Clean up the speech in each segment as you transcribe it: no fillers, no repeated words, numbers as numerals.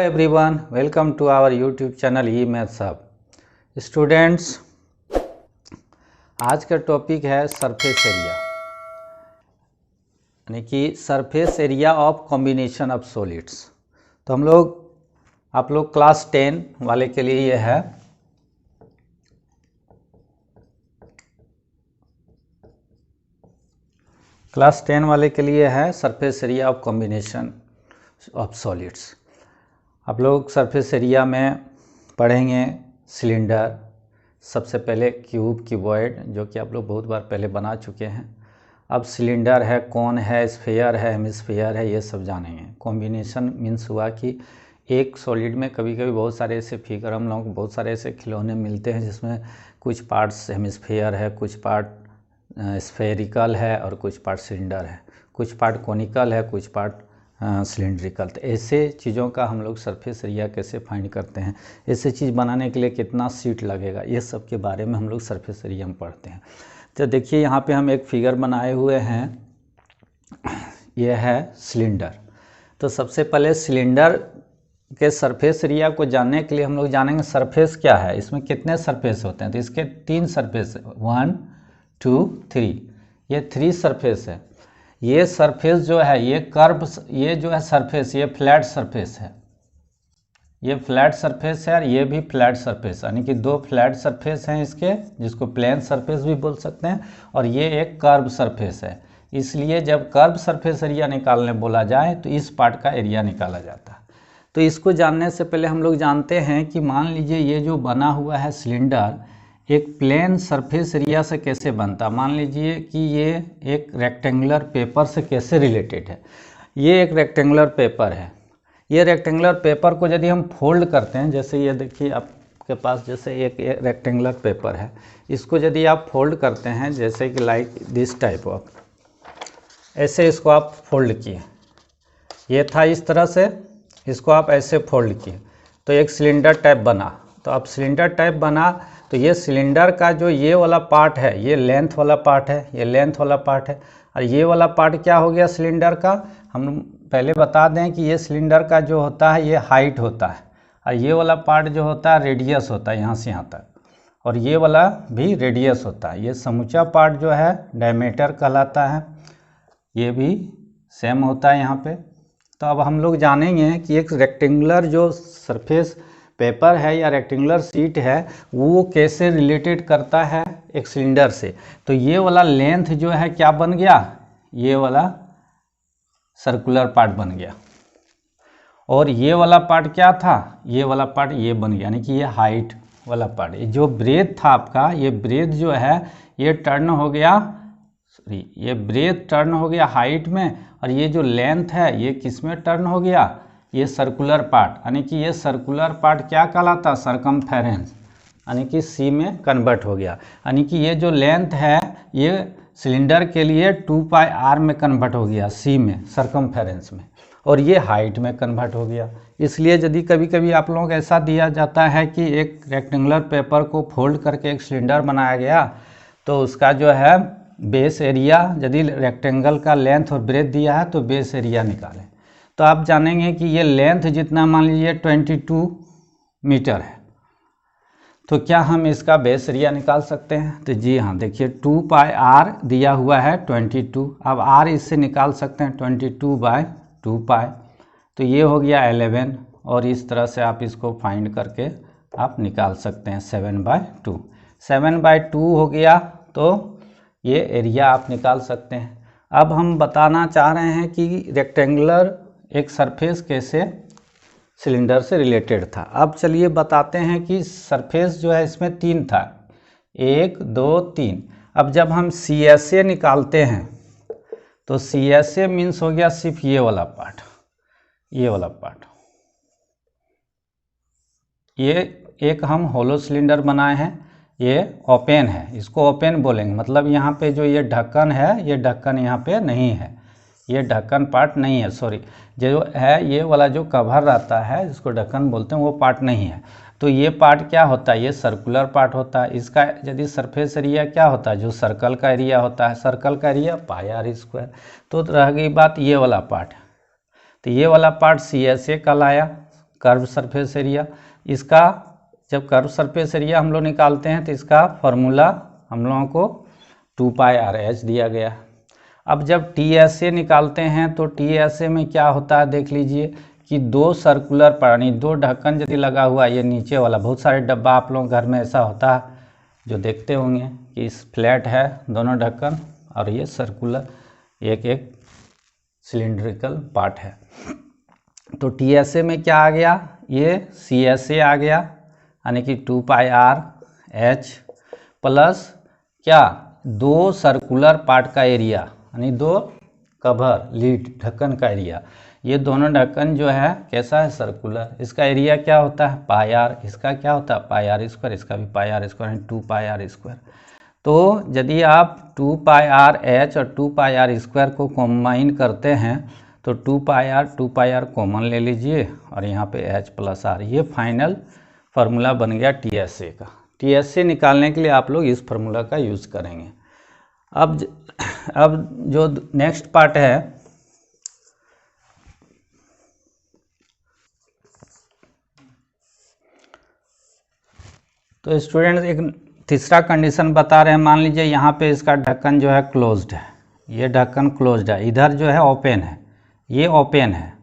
Everyone, welcome to our YouTube channel E maths hub. Students, आज का topic है surface area, यानी कि surface area of combination of solids. तो आप लोग क्लास 10 वाले के लिए ये है। क्लास 10 वाले के लिए है surface area of combination of solids. आप लोग सरफेस एरिया में पढ़ेंगे सिलेंडर, सबसे पहले क्यूब, क्यूबॉइड, जो कि आप लोग बहुत बार पहले बना चुके हैं। अब सिलेंडर है, कौन है, स्फीयर है, हेमिस्फीयर है, ये सब जानेंगे। कॉम्बिनेशन मीन्स हुआ कि एक सॉलिड में कभी कभी बहुत सारे ऐसे फिगर हम लोग बहुत सारे ऐसे खिलौने मिलते हैं जिसमें कुछ पार्ट्स हेमिस्फीयर है, कुछ पार्ट स्फेरिकल है और कुछ पार्ट सिलेंडर है, कुछ पार्ट कोनिकल है, कुछ पार्ट सिलेंड्रिकल। तो ऐसे चीज़ों का हम लोग सरफेस एरिया कैसे फाइंड करते हैं, ऐसे चीज़ बनाने के लिए कितना शीट लगेगा, ये सब के बारे में हम लोग सरफेस एरिया में पढ़ते हैं। तो देखिए यहाँ पे हम एक फिगर बनाए हुए हैं, ये है सिलेंडर। तो सबसे पहले सिलेंडर के सरफेस एरिया को जानने के लिए हम लोग जानेंगे सरफेस क्या है, इसमें कितने सरफेस होते हैं। तो इसके 3 सरफेस है, 1 2 3, ये 3 सरफेस है। ये सरफेस जो है ये कर्व, ये जो है सरफेस, ये फ्लैट सरफेस है, ये फ्लैट सरफेस है और ये भी फ्लैट सरफेस, यानी कि 2 फ्लैट सरफेस हैं इसके, जिसको प्लेन सरफेस भी बोल सकते हैं, और ये एक कर्व सरफेस है। इसलिए जब कर्व सरफेस एरिया निकालने बोला जाए तो इस पार्ट का एरिया निकाला जाता है। तो इसको जानने से पहले हम लोग जानते हैं कि मान लीजिए ये जो बना हुआ है सिलेंडर एक प्लेन सरफेस एरिया से कैसे बनता। मान लीजिए कि ये एक रेक्टेंगुलर पेपर से कैसे रिलेटेड है। ये एक रेक्टेंगुलर पेपर है। ये रेक्टेंगुलर पेपर को यदि हम फोल्ड करते हैं, जैसे ये देखिए आपके पास जैसे एक रेक्टेंगुलर पेपर है, इसको यदि आप फोल्ड करते हैं जैसे कि लाइक दिस टाइप ऑफ, ऐसे इसको आप फोल्ड किए, ये था इस तरह से, इसको आप ऐसे फोल्ड किए तो एक सिलेंडर टाइप बना। तो अब सिलेंडर टाइप बना तो ये सिलेंडर का जो ये वाला पार्ट है, ये लेंथ वाला पार्ट है, ये लेंथ वाला पार्ट है, और ये वाला पार्ट क्या हो गया सिलेंडर का। हम पहले बता दें कि ये सिलेंडर का जो होता है ये हाइट होता है, और ये वाला पार्ट जो होता है रेडियस होता है यहाँ से यहाँ तक, और ये वाला भी रेडियस होता है। ये समूचा पार्ट जो है डायमीटर कहलाता है, ये भी सेम होता है यहाँ पे। तो अब हम लोग जानेंगे कि एक रेक्टेंगुलर जो सरफेस पेपर है या रेक्टेंगुलर शीट है वो कैसे रिलेटेड करता है एक सिलेंडर से। तो ये वाला लेंथ जो है क्या बन गया, ये वाला सर्कुलर पार्ट बन गया, और ये वाला पार्ट क्या था, ये वाला पार्ट ये बन गया, यानी कि ये हाइट वाला पार्ट। जो ब्रेथ था आपका, ये ब्रेथ जो है ये टर्न हो गया, सॉरी ये ब्रेथ टर्न हो गया हाइट में, और ये जो लेंथ है ये किस में टर्न हो गया, ये सर्कुलर पार्ट, यानी कि ये सर्कुलर पार्ट क्या कहलाता, सरकमफेरेंस, यानी कि सी में कन्वर्ट हो गया। यानी कि ये जो लेंथ है ये सिलेंडर के लिए 2πr में कन्वर्ट हो गया, सी में सरकमफेरेंस में, और ये हाइट में कन्वर्ट हो गया। इसलिए यदि कभी कभी आप लोगों को ऐसा दिया जाता है कि एक रेक्टेंगुलर पेपर को फोल्ड करके एक सिलेंडर बनाया गया, तो उसका जो है बेस एरिया, यदि रेक्टेंगल का लेंथ और ब्रेथ दिया है तो बेस एरिया निकालें। तो आप जानेंगे कि ये लेंथ जितना मान लीजिए 22 मीटर है, तो क्या हम इसका बेस एरिया निकाल सकते हैं। तो जी हाँ, देखिए 2πr दिया हुआ है 22, अब r इससे निकाल सकते हैं 22/2π, तो ये हो गया 11, और इस तरह से आप इसको फाइंड करके आप निकाल सकते हैं 7/2। 7/2 हो गया तो ये एरिया आप निकाल सकते हैं। अब हम बताना चाह रहे हैं कि रेक्टेंगुलर एक सरफेस कैसे सिलेंडर से रिलेटेड था। अब चलिए बताते हैं कि सरफेस जो है इसमें 3 था, 1 2 3। अब जब हम CSA निकालते हैं तो CSA मीन्स हो गया सिर्फ ये वाला पार्ट, ये वाला पार्ट। ये एक हम होलो सिलेंडर बनाए हैं, ये ओपन है, इसको ओपन बोलेंगे, मतलब यहाँ पे जो ये ढक्कन है ये ढक्कन यहाँ पे नहीं है, ये ढक्कन पार्ट नहीं है, सॉरी जो है ये वाला जो कवर रहता है जिसको ढक्कन बोलते हैं वो पार्ट नहीं है। तो ये पार्ट क्या होता है, ये सर्कुलर पार्ट होता है। इसका यदि सरफेस एरिया क्या होता है, जो सर्कल का एरिया होता है, सर्कल का एरिया πr²। तो रह गई बात ये वाला पार्ट, तो ये वाला पार्ट CSA कहलाया, कर्व सरफेस एरिया। इसका जब कर्व सरफेस एरिया हम लोग निकालते हैं तो इसका फॉर्मूला हम लोगों को 2πr/h दिया गया। अब जब TSA निकालते हैं तो TSA में क्या होता है देख लीजिए कि दो सर्कुलर यानी दो ढक्कन यदि लगा हुआ है, ये नीचे वाला, बहुत सारे डब्बा आप लोग घर में ऐसा होता है जो देखते होंगे कि इस फ्लैट है दोनों ढक्कन और ये सर्कुलर एक एक सिलिंड्रिकल पार्ट है। तो TSA में क्या आ गया, ये CSA आ गया, यानी कि 2πr/h प्लस क्या, दो सर्कुलर पार्ट का एरिया यानी दो कवर लीड ढक्कन का एरिया। ये दोनों ढक्कन जो है कैसा है, सर्कुलर। इसका एरिया क्या होता है, πr, इसका क्या होता है πr², इसका भी πr², 2πr²। तो यदि आप 2πr/h और 2πr² को कॉम्बाइन करते हैं तो 2πr कॉमन ले लीजिए और यहाँ पे h प्लस r, ये फाइनल फार्मूला बन गया TSA का। TSA निकालने के लिए आप लोग इस फार्मूला का यूज़ करेंगे। अब जो नेक्स्ट पार्ट है, तो स्टूडेंट्स एक तीसरा कंडीशन बता रहे हैं। मान लीजिए यहाँ पे इसका ढक्कन जो है क्लोज्ड है, ये ढक्कन क्लोज्ड है, इधर जो है ओपन है, ये ओपन है,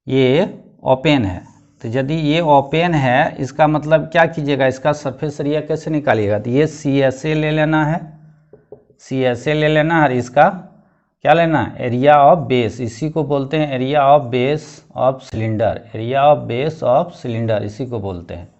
ये ओपन है। तो यदि ये ओपन है, इसका मतलब क्या कीजिएगा, इसका सरफेस एरिया कैसे निकालिएगा, तो ये CSA ले लेना है, CSA ले लेना है और इसका क्या लेना है, एरिया ऑफ बेस, इसी को बोलते हैं area of base of cylinder, area of base of cylinder इसी को बोलते हैं।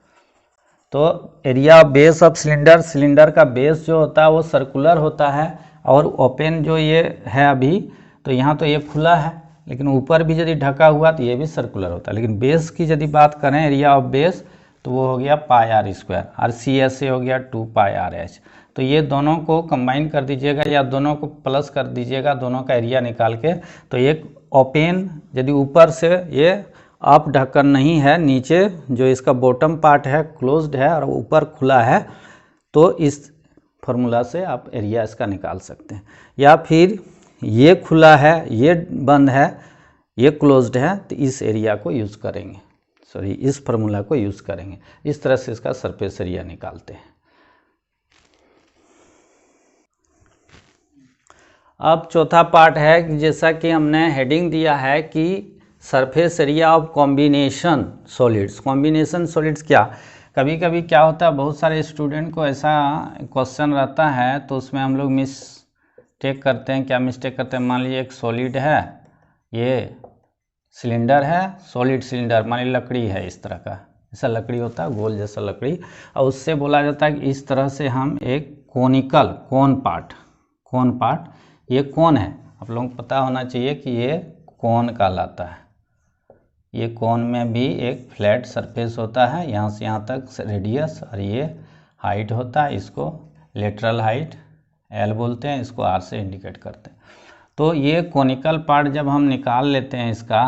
तो area of base of cylinder, cylinder का बेस जो होता है वो सर्कुलर होता है और ओपन जो ये है अभी, तो यहाँ तो ये खुला है लेकिन ऊपर भी यदि ढका हुआ तो ये भी सर्कुलर होता है। लेकिन बेस की यदि बात करें एरिया ऑफ बेस तो वो हो गया πr² और CSA हो गया 2πr/h। तो ये दोनों को कंबाइन कर दीजिएगा या दोनों को प्लस कर दीजिएगा, दोनों का एरिया निकाल के। तो एक ओपन यदि ऊपर से ये अप ढक्कन नहीं है, नीचे जो इसका बॉटम पार्ट है क्लोज्ड है और ऊपर खुला है, तो इस फार्मूला से आप एरिया इसका निकाल सकते हैं। या फिर ये खुला है, ये बंद है, ये क्लोज्ड है, तो इस एरिया को यूज़ करेंगे, सॉरी इस फार्मूला को यूज़ करेंगे। इस तरह से इसका सरफेस एरिया निकालते हैं। अब चौथा पार्ट है कि जैसा कि हमने हेडिंग दिया है कि surface area of combination solids. Combination solids क्या, कभी कभी क्या होता है, बहुत सारे स्टूडेंट को ऐसा क्वेश्चन रहता है तो उसमें हम लोग मिस्टेक करते हैं। क्या मिस्टेक करते हैं, मान लीजिए एक सॉलिड है, ये सिलेंडर है, सॉलिड सिलेंडर, मान लीजिए लकड़ी है, इस तरह का ऐसा लकड़ी होता है गोल जैसा लकड़ी, और उससे बोला जाता है कि इस तरह से हम एक कोनिकल कोन पार्ट, ये कोन है, आप लोगों को पता होना चाहिए कि ये कोन कहलाता है। ये कोन में भी एक फ्लैट सरफेस होता है, यहाँ से यहाँ तक रेडियस, और ये हाइट होता है, इसको लेटरल हाइट L बोलते हैं, इसको R से इंडिकेट करते हैं। तो ये कोनिकल पार्ट जब हम निकाल लेते हैं इसका,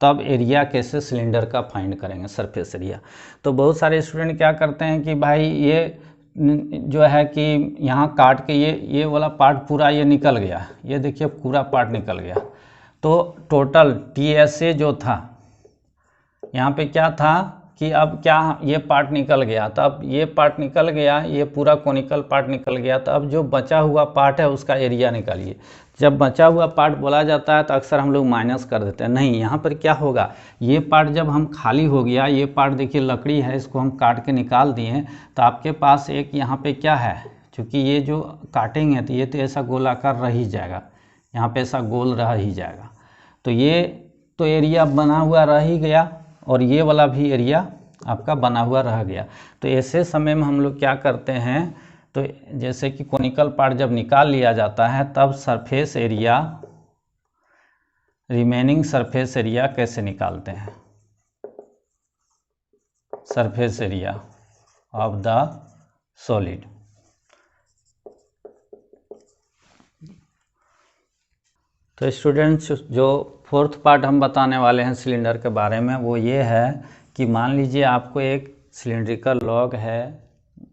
तब एरिया कैसे सिलेंडर का फाइंड करेंगे, सरफेस एरिया। तो बहुत सारे स्टूडेंट क्या करते हैं कि भाई ये जो है कि यहाँ काट के ये वाला पार्ट पूरा ये निकल गया, ये देखिए पूरा पार्ट निकल गया। तो टोटल TSA जो था यहाँ पे क्या था कि अब क्या ये पार्ट निकल गया, तो अब ये पार्ट निकल गया, ये पूरा कोनिकल पार्ट निकल गया, तो अब जो बचा हुआ पार्ट है उसका एरिया निकालिए। जब बचा हुआ पार्ट बोला जाता है तो अक्सर हम लोग माइनस कर देते हैं, नहीं, यहाँ पर क्या होगा, ये पार्ट जब हम खाली हो गया, ये पार्ट देखिए लकड़ी है, इसको हम काट के निकाल दिए, तो आपके पास एक यहाँ पे क्या है, क्योंकि ये जो काटेंगे तो ये तो ऐसा गोलाकार रह ही जाएगा, यहाँ पे ऐसा गोल रह ही जाएगा, तो ये तो एरिया बना हुआ रह ही गया और ये वाला भी एरिया आपका बना हुआ रह गया। तो ऐसे समय में हम लोग क्या करते हैं, तो जैसे कि कोनिकल पार्ट जब निकाल लिया जाता है तब surface area, remaining surface area कैसे निकालते हैं, surface area of the solid. तो स्टूडेंट्स जो फोर्थ पार्ट हम बताने वाले हैं सिलेंडर के बारे में वो ये है कि मान लीजिए आपको एक सिलेंड्रिकल लॉग है,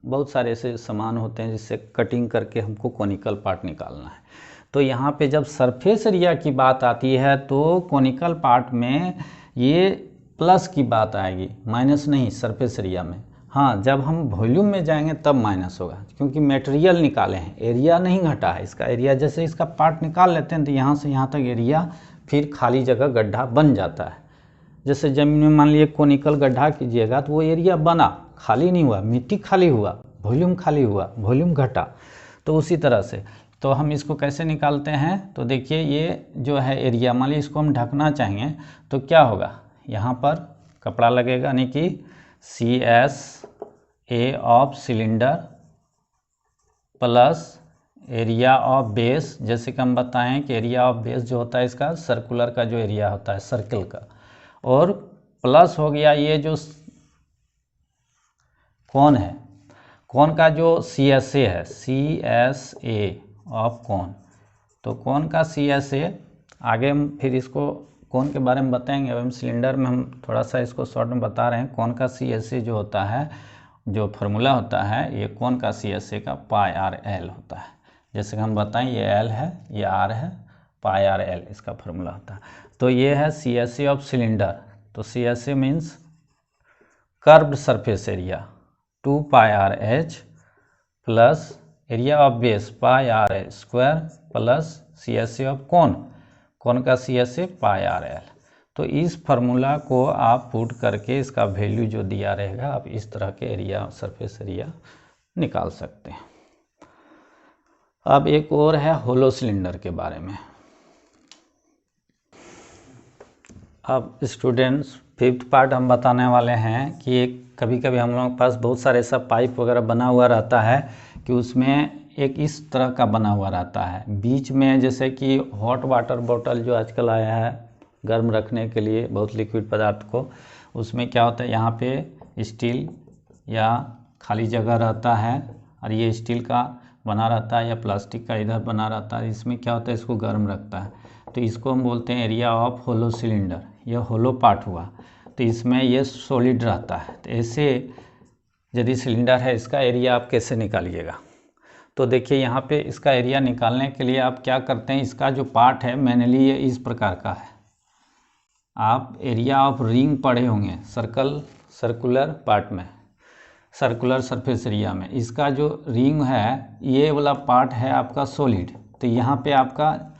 बहुत सारे ऐसे सामान होते हैं जिससे कटिंग करके हमको कोनिकल पार्ट निकालना है। तो यहाँ पे जब सरफेस एरिया की बात आती है तो कोनिकल पार्ट में ये प्लस की बात आएगी, माइनस नहीं सरफेस एरिया में। हाँ, जब हम वॉल्यूम में जाएंगे तब माइनस होगा, क्योंकि मटेरियल निकाले हैं, एरिया नहीं घटा है। इसका एरिया जैसे इसका पार्ट निकाल लेते हैं तो यहाँ से यहाँ तक एरिया फिर खाली जगह गड्ढा बन जाता है। जैसे ज़मीन में मान लीजिए कोनिकल गड्ढा कीजिएगा तो वो एरिया बना, खाली नहीं हुआ, मिट्टी खाली हुआ, वॉल्यूम खाली हुआ, वॉल्यूम घटा। तो उसी तरह से तो हम इसको कैसे निकालते हैं, तो देखिए ये जो है एरिया, मान लीजिए इसको हम ढकना चाहेंगे तो क्या होगा, यहाँ पर कपड़ा लगेगा, यानी कि CSA of cylinder plus area of base. जैसे कि हम बताएं कि एरिया ऑफ बेस जो होता है इसका सर्कुलर का जो एरिया होता है सर्कल का, और प्लस हो गया ये जो कौन है, कौन का जो CSA है, CSA ऑफ कौन। तो कौन का CSA, आगे हम फिर इसको कौन के बारे में बताएंगे। अब हम सिलेंडर में हम थोड़ा सा इसको शॉर्ट में बता रहे हैं। कौन का CSA जो होता है, जो फार्मूला होता है, ये कौन का CSA का पाई आर एल होता है। जैसे कि हम बताएं ये L है, ये R है, पाई आर एल इसका फार्मूला होता है। तो ये है CSA ऑफ सिलेंडर। तो CSA means curved surface area 2 pi R H plus area of base pi R L square plus CSA of कौन का CSA पाई आर एल। तो इस फार्मूला को आप पुट करके इसका वैल्यू जो दिया रहेगा आप इस तरह के एरिया सरफेस एरिया निकाल सकते हैं। अब एक और है होलो सिलेंडर के बारे में। अब स्टूडेंट्स 5th पार्ट हम बताने वाले हैं कि एक कभी कभी हम लोगों के पास बहुत सारे ऐसा पाइप वगैरह बना हुआ रहता है कि उसमें एक इस तरह का बना हुआ रहता है बीच में, जैसे कि हॉट वाटर बॉटल जो आजकल आया है गर्म रखने के लिए बहुत लिक्विड पदार्थ को, उसमें क्या होता है यहाँ पे स्टील या खाली जगह रहता है और ये स्टील का बना रहता है या प्लास्टिक का इधर बना रहता है। इसमें क्या होता है, इसको गर्म रखता है, तो इसको हम बोलते हैं एरिया ऑफ होलो सिलेंडर। यह होलो पार्ट हुआ, तो इसमें ये सॉलिड रहता है। तो ऐसे यदि सिलेंडर है इसका एरिया आप कैसे निकालिएगा, तो देखिए यहाँ पे इसका एरिया निकालने के लिए आप क्या करते हैं, इसका जो पार्ट है मेनली ये इस प्रकार का है। आप एरिया ऑफ रिंग पढ़े होंगे सर्कुलर पार्ट में, सर्कुलर सरफेस एरिया में। इसका जो रिंग है ये वाला पार्ट है आपका सॉलिड, तो यहाँ पे आपका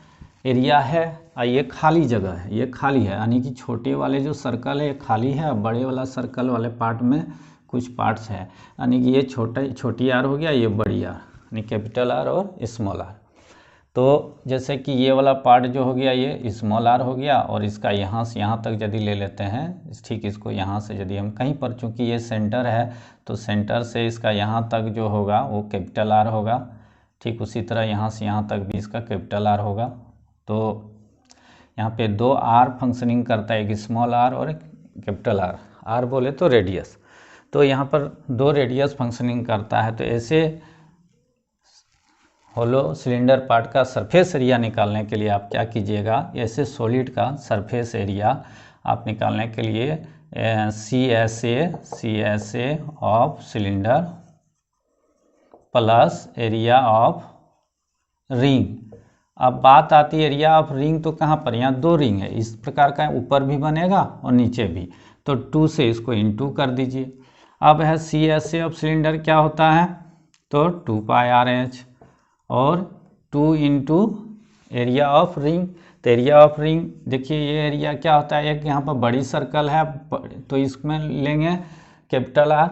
एरिया है और ये खाली जगह है, ये खाली है, यानी कि छोटे वाले जो सर्कल है ये खाली है और बड़े वाला सर्कल वाले पार्ट में कुछ पार्ट्स है, यानी कि ये छोटी आर हो गया, ये बड़ी आर, यानी कैपिटल आर और स्मॉल आर। तो जैसे कि ये वाला पार्ट जो हो गया ये स्मॉल आर हो गया, और इसका यहाँ से यहाँ तक यदि ले लेते हैं, ठीक इसको यहाँ से यदि हम कहीं पर, चूँकि ये सेंटर है तो सेंटर से इसका यहाँ तक जो होगा वो कैपिटल आर होगा। ठीक उसी तरह यहाँ से यहाँ तक भी इसका कैपिटल आर होगा। तो यहाँ पे 2 आर फंक्शनिंग करता है, एक स्मॉल आर और एक कैपिटल आर। आर बोले तो रेडियस, तो यहाँ पर 2 रेडियस फंक्शनिंग करता है। तो ऐसे होलो सिलेंडर पार्ट का सरफेस एरिया निकालने के लिए आप क्या कीजिएगा, ऐसे सॉलिड का सरफेस एरिया आप निकालने के लिए CSA of cylinder plus area of ring. अब बात आती है एरिया ऑफ रिंग, तो कहाँ पर, यहाँ 2 रिंग है, इस प्रकार का ऊपर भी बनेगा और नीचे भी, तो 2 से इसको इनटू कर दीजिए। अब है CSA ऑफ सिलेंडर क्या होता है, तो 2 पाई आर एच और 2 इंटू एरिया ऑफ रिंग। तो एरिया ऑफ रिंग देखिए ये एरिया क्या होता है, एक यहाँ पर बड़ी सर्कल है तो इसमें लेंगे capital R,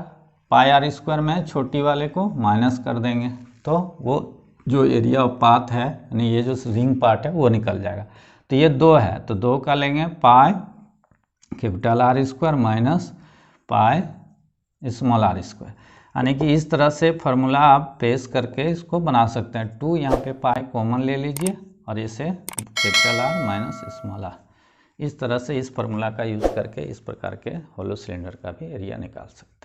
pi R square में छोटी वाले को माइनस कर देंगे, तो वो जो एरिया ऑफ पाथ है यानी ये जो रिंग पार्ट है वो निकल जाएगा। तो ये 2 है तो 2 का लेंगे pi capital R square minus pi small R square, यानी कि इस तरह से फार्मूला आप पेश करके इसको बना सकते हैं। 2 यहाँ पे पाई कॉमन ले लीजिए और इसे capital R minus small R, इस तरह से इस फार्मूला का यूज़ करके इस प्रकार के होलो सिलेंडर का भी एरिया निकाल सकते हैं।